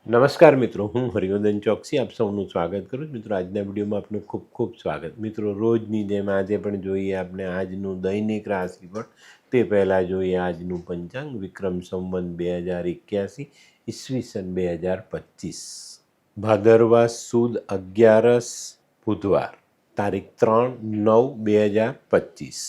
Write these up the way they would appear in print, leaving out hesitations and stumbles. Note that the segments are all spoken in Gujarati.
નમસ્કાર મિત્રો, હું હરિવર્ધન ચોકસી આપ સૌનું સ્વાગત કરું છું. મિત્રો, આજના વિડીયોમાં આપનું ખૂબ ખૂબ સ્વાગત. મિત્રો, રોજની જેમ આજે પણ જોઈએ આપણે આજનું દૈનિક રાશિફળ. તે પહેલાં જોઈએ આજનું પંચાંગ. વિક્રમ સંવત 2081 ઈસવીસન 2025, ભાદરવા સુદ 11 બુધવાર, તારીખ 3/9/2025.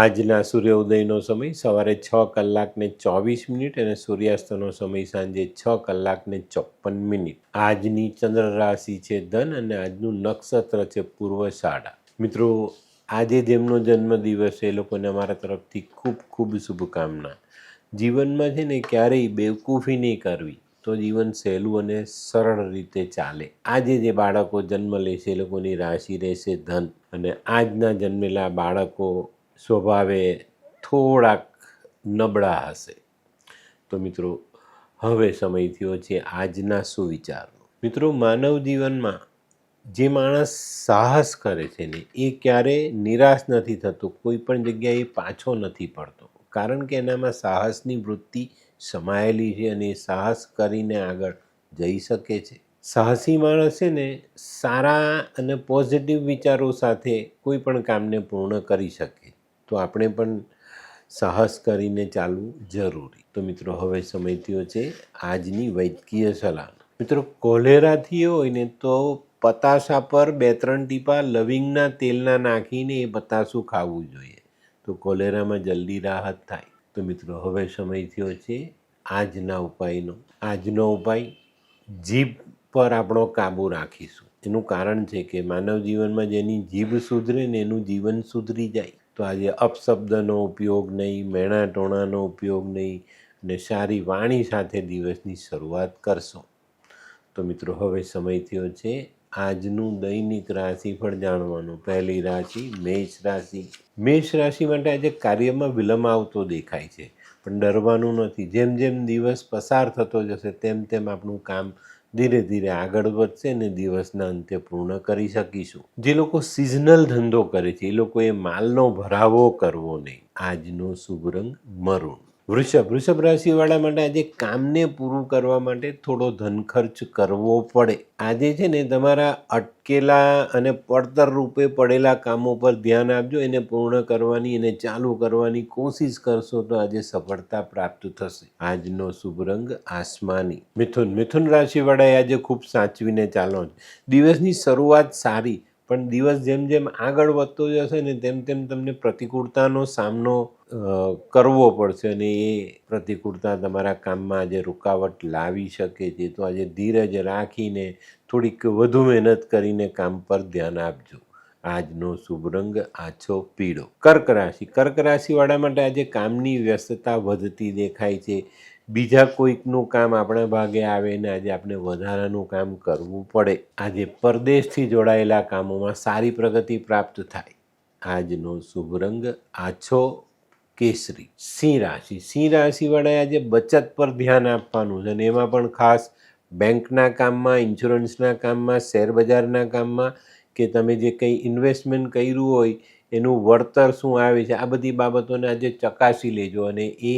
આજના સૂર્યોદયનો સમય સવારે 6:24 અને સૂર્યાસ્તનો સમય સાંજે 6:54. આજની ચંદ્ર રાશિ છે ધન અને આજનું નક્ષત્ર છે પૂર્વષાઢા. મિત્રો, આજે જેમનો જન્મદિવસ છે એ લોકોને અમારા તરફથી ખૂબ ખૂબ શુભકામના. જીવનમાં છે ને ક્યારેય બેવકૂફી નહીં કરવી, તો જીવન સહેલું અને સરળ રીતે ચાલે. આજે જે બાળકો જન્મ લે છે એ લોકોની રાશિ રહેશે ધન, અને આજના જન્મેલા બાળકો સ્વભાવે થોડાક નબળા હશે. તો મિત્રો, હવે સમય થયો છે આજના સુવિચારનો. મિત્રો, માનવ જીવનમાં જે માણસ સાહસ કરે છે ને એ ક્યારે નિરાશ નથી થતો, કોઈ પણ જગ્યાએ પાછો નથી પડતો, કારણ કે એનામાં સાહસની વૃત્તિ સમાયેલી છે અને એ સાહસ કરીને આગળ જઈ શકે છે. સાહસી માણસ છે ને સારા અને પોઝિટિવ વિચારો સાથે કોઈ પણ કામને પૂર્ણ કરી શકે. તો આપણે પણ સાહસ કરીને ચાલવું જરૂરી. તો મિત્રો, હવે સમય થયો છે આજની વૈદ્યકીય સલાહ. મિત્રો, કોલેરા થયો હોય ને તો પતાસા પર 2-3 ટીપા લવિંગના તેલના નાખીને એ પતાસું ખાવું જોઈએ, તો કોલેરામાં જલ્દી રાહત થાય. તો મિત્રો, હવે સમય થયો છે આજના ઉપાયનો. આજનો ઉપાય, જીભ પર આપણો કાબુ રાખીશું. એનું કારણ છે કે માનવ જીવનમાં જેની જીભ સુધરે ને એનું જીવન સુધરી જાય. તો આજે અપશબ્દનો ઉપયોગ નહીં, મેણા ટોણાનો ઉપયોગ નહીં, અને સારી વાણી સાથે દિવસની શરૂઆત કરશો. તો મિત્રો, હવે સમય થયો છે આજનું દૈનિક રાશિફળ જાણવાનું. પહેલી રાશિ મેષ રાશિ. મેષ રાશિ માટે આજે કાર્યમાં વિલંબ આવતો દેખાય છે, પણ ડરવાનું નથી. જેમ જેમ દિવસ પસાર થતો જશે તેમ તેમ આપણું કામ ધીરે ધીરે આગળ વધશે ને દિવસના અંતે પૂર્ણ કરી શકીશું. જે લોકો સિઝનલ ધંધો કરે છે એ લોકોએ માલનો ભરાવો કરવો નહીં. આજનો શુભ રંગ મરૂન. વૃષભ રાશિવાળા માટે આજે કામને પૂરું કરવા માટે થોડો ધન ખર્ચ કરવો પડે. આજે છે ને તમારા અટકેલા અને પડતર રૂપે પડેલા કામો પર ધ્યાન આપજો. એને પૂર્ણ કરવાની, એને ચાલુ કરવાની કોશિશ કરશો તો આજે સફળતા પ્રાપ્ત થશે. આજનો શુભ રંગ આસમાની. મિથુન રાશિવાળાએ આજે ખૂબ સાચવીને ચાલો. દિવસની શરૂઆત સારી, પણ દિવસ જેમ જેમ આગળ વધતો જશે ને તેમ તેમ તમને પ્રતિકૂળતાનો સામનો કરવો પડશે, અને એ પ્રતિકૂળતા તમારા કામમાં આજે રૂકાવટ લાવી શકે છે. તો આજે ધીરજ રાખીને થોડીક વધુ મહેનત કરીને કામ પર ધ્યાન આપજો. આજનો શુભ રંગ આછો પીળો. કર્ક રાશિવાળા માટે આજે કામની વ્યસ્તતા વધતી દેખાય છે. બીજા કોઈકનું કામ આપણા ભાગે આવે ને આજે આપણે વધારાનું કામ કરવું પડે. આજે પરદેશથી જોડાયેલા કામોમાં સારી પ્રગતિ પ્રાપ્ત થાય. આજનો શુભ રંગ આછો કેસરી. સિંહ રાશિવાળાએ આજે બચત પર ધ્યાન આપવાનું છે, અને એમાં પણ ખાસ બેંકના કામમાં, ઇન્સ્યોરન્સના કામમાં, શેરબજારના કામમાં, કે તમે જે કંઈ ઇન્વેસ્ટમેન્ટ કર્યું હોય એનું વળતર શું આવે છે, આ બધી બાબતોને આજે ચકાસી લેજો, અને એ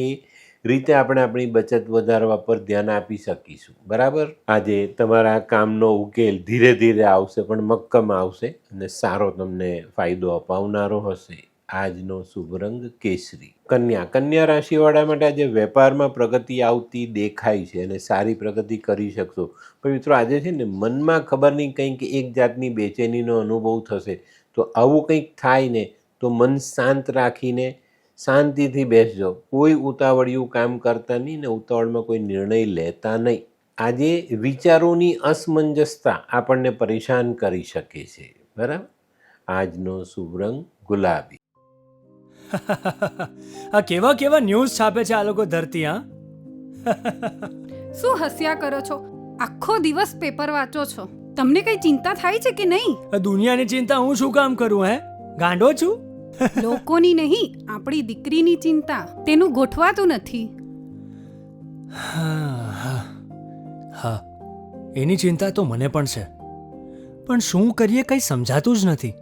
રીતે આપણે આપણી બચત વધારવા પર ધ્યાન આપી શકીશું. બરાબર. આજે તમારા કામનો ઉકેલ ધીરે ધીરે આવશે, પણ મક્કમ આવશે અને સારો તમને ફાયદો અપાવનારો હશે. આજનો શુભ રંગ કેસરી. કન્યા રાશિવાળા માટે આજે વેપારમાં પ્રગતિ આવતી દેખાય છે અને સારી પ્રગતિ કરી શકશો. પણ મિત્રો, આજે છે ને મનમાં ખબર નહીં કંઈક એક જાતની બેચેનીનો અનુભવ થશે. તો આવું કંઈક થાય ને તો મન શાંત રાખીને શાંતિથી બેસજો. કોઈ ઉતાવળિયું કામ કરતા નહીં ને ઉતાવળમાં કોઈ નિર્ણય લેતા નહીં. આજે વિચારોની અસમંજસતા આપણને પરેશાન કરી શકે છે. બરાબર. આજનો શુભ રંગ ગુલાબી. આ કેવા કેવા ન્યૂઝ છાપે છે આ લોકો ધરતી. હા, શું હસ્યા કરો છો? આખો દિવસ પેપર વાંચો છો, તમને કઈ ચિંતા થાય છે કે નહીં? આ દુનિયાની ચિંતા હું શું કામ કરું? ગાંડો છું? લોકોની નહીં, આપણી દીકરીની ચિંતા. તેનું ગોઠવાતું નથી. હા, એની ચિંતા તો મને પણ છે, પણ શું કરીએ કંઈ સમજાતું જ નથી.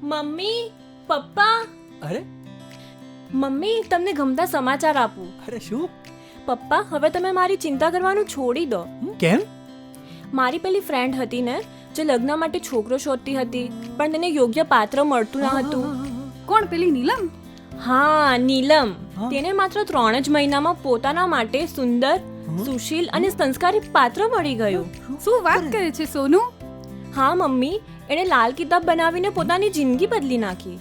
મમ્મી, પપ્પા. અરે મમ્મી, તમને ગમતા સમાચાર આપું. અરે શું? પપ્પા હવે તમે મારી ચિંતા કરવાનું છોડી દો. કેમ? મારી પેલી ફ્રેન્ડ હતી ને જે લગ્ન માટે છોકરો શોધતી હતી પણ તેને યોગ્ય પાત્ર મળતું ન હતું. કોણ પેલી નીલમ? હા, નીલમ. હા? તેને માત્ર 3 જ મહિનામાં પોતાના માટે સુંદર, સુશીલ અને સંસ્કારી પાત્ર મળી ગયું. શું વાત કરે છે સોનુ? હા મમ્મી, એણે લાલ કિતાબ બનાવીને પોતાની જિંદગી બદલી નાખી.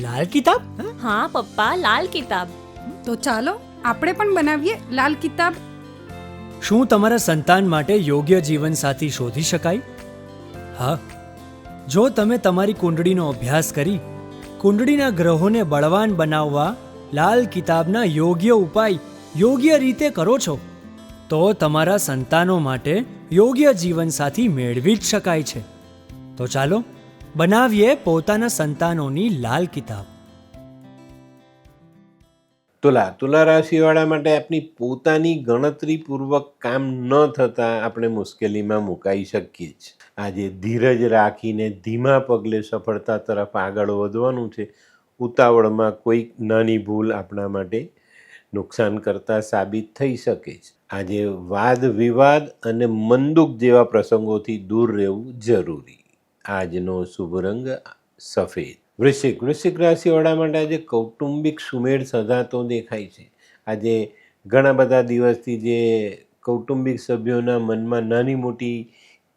લાલ કિતાબ? હા પપ્પા, લાલ કિતાબ. તો ચાલો આપણે પણ બનાવીએ લાલ કિતાબ. શું તમારા સંતાન માટે યોગ્ય જીવનસાથી શોધી શકાય? હા, જો તમે તમારી કુંડળીનો અભ્યાસ કરી કુંડળીના ગ્રહોને બળવાન બનાવવા લાલ કિતાબના યોગ્ય ઉપાય યોગ્ય રીતે કરો છો તો તમારા સંતાનો માટે યોગ્ય જીવનસાથી મેળવી જ શકાય છે. તો ચાલો બનાવીએ પોતાના સંતાનોની લાલ કિતાબ. તુલા રાશિવાળા માટે આપણી પોતાની ગણતરીપૂર્વક કામ ન થતાં આપણે મુશ્કેલીમાં મુકાઈ શકીએ છીએ. આજે ધીરજ રાખીને ધીમા પગલે સફળતા તરફ આગળ વધવાનું છે. ઉતાવળમાં કોઈક નાની ભૂલ આપણા માટે નુકસાન કરતા સાબિત થઈ શકે છે. આજે વાદ વિવાદ અને મનદુખ જેવા પ્રસંગોથી દૂર રહેવું જરૂરી. આજનો શુભ રંગ સફેદ. વૃશ્ચિક રાશિવાળા માટે આજે કૌટુંબિક સુમેળ સધાતો દેખાય છે. આજે ઘણા બધા દિવસથી જે કૌટુંબિક સભ્યોના મનમાં નાની મોટી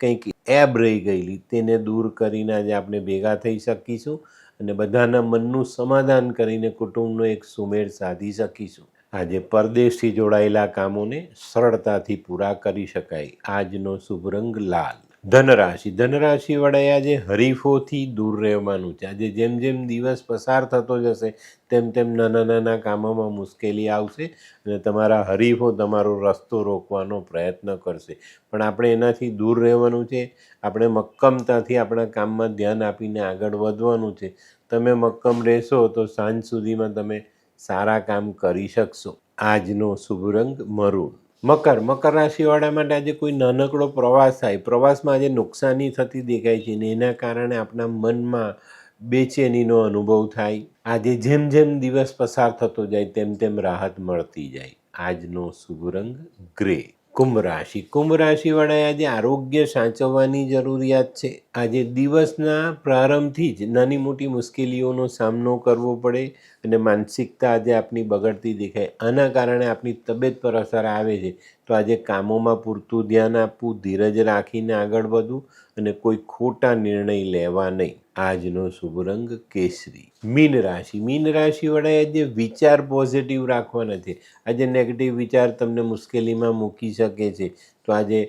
કંઈક એબ રહી ગયેલી તેને દૂર કરીને આજે આપણે ભેગા થઈ શકીશું અને બધાના મનનું સમાધાન કરીને કુટુંબનો એક સુમેળ સાધી શકીશું. આજે પરદેશથી જોડાયેલા કામોને સરળતાથી પૂરા કરી શકાય. આજનો શુભ રંગ લાલ. ધનરાશિ વડે આજે હરીફોથી દૂર રહેવાનું છે. આજે જેમ જેમ દિવસ પસાર થતો જશે તેમ તેમ નાના નાના કામોમાં મુશ્કેલી આવશે અને તમારા હરીફો તમારો રસ્તો રોકવાનો પ્રયત્ન કરશે, પણ આપણે એનાથી દૂર રહેવાનું છે. આપણે મક્કમતાથી આપણા કામમાં ધ્યાન આપીને આગળ વધવાનું છે. તમે મક્કમ રહેશો તો સાંજ સુધીમાં તમે સારા કામ કરી શકશો. આજનો શુભ રંગ મરૂન. મકર રાશિવાળા માટે આજે કોઈ નાનકડો પ્રવાસ થાય. પ્રવાસમાં આજે નુકસાની થતી દેખાય છે ને એના કારણે આપણા મનમાં બેચેનીનો અનુભવ થાય. આજે જેમ જેમ દિવસ પસાર થતો જાય તેમ તેમ રાહત મળતી જાય. આજનો શુભ રંગ ગ્રે. કુંભ રાશિવાળાએ આજે આરોગ્ય સાચવવાની જરૂરિયાત છે. આજે દિવસના પ્રારંભથી જ નાની મોટી મુશ્કેલીઓનો સામનો કરવો પડે અને માનસિકતા આજે આપની બગડતી દેખાય. આના કારણે આપની તબિયત પર અસર આવે છે. તો આજે કામોમાં પૂરતું ધ્યાન આપવું, ધીરજ રાખીને આગળ વધવું અને કોઈ ખોટા નિર્ણય લેવા નહીં. આજનો શુભ રંગ કેસરી. મીન રાશિવાળાએ આજે વિચાર પોઝિટિવ રાખવાના છે. આજે નેગેટિવ વિચાર તમને મુશ્કેલીમાં મૂકી શકે છે. તો આજે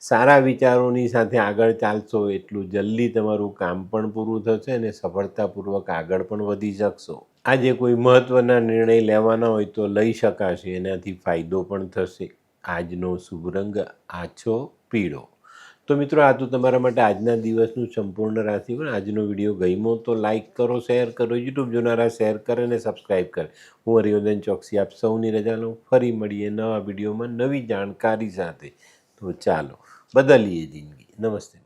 સારા વિચારોની સાથે આગળ ચાલશો એટલું જલ્દી તમારું કામ પણ પૂરું થશે અને સફળતાપૂર્વક આગળ પણ વધી શકશો. આજે કોઈ મહત્ત્વના નિર્ણય લેવાના હોય તો લઈ શકાશે, એનાથી ફાયદો પણ થશે. આજનો શુભ રંગ આછો પીળો. તો મિત્રો, આ તો તમારા માટે આજના દિવસનું સંપૂર્ણ રાશિફળ. આજનો વિડીયો ગમ્યો તો લાઇક કરો, શેર કરો, યુટ્યુબ જોનારા શેર કરે અને સબસ્ક્રાઈબ કરે. હું હરિવર્ધન ચોકસી આપ સૌની રજા લઉં. ફરી મળીએ નવા વિડીયોમાં નવી જાણકારી સાથે. તો ચાલો બદલીએ જિંદગી. નમસ્તે.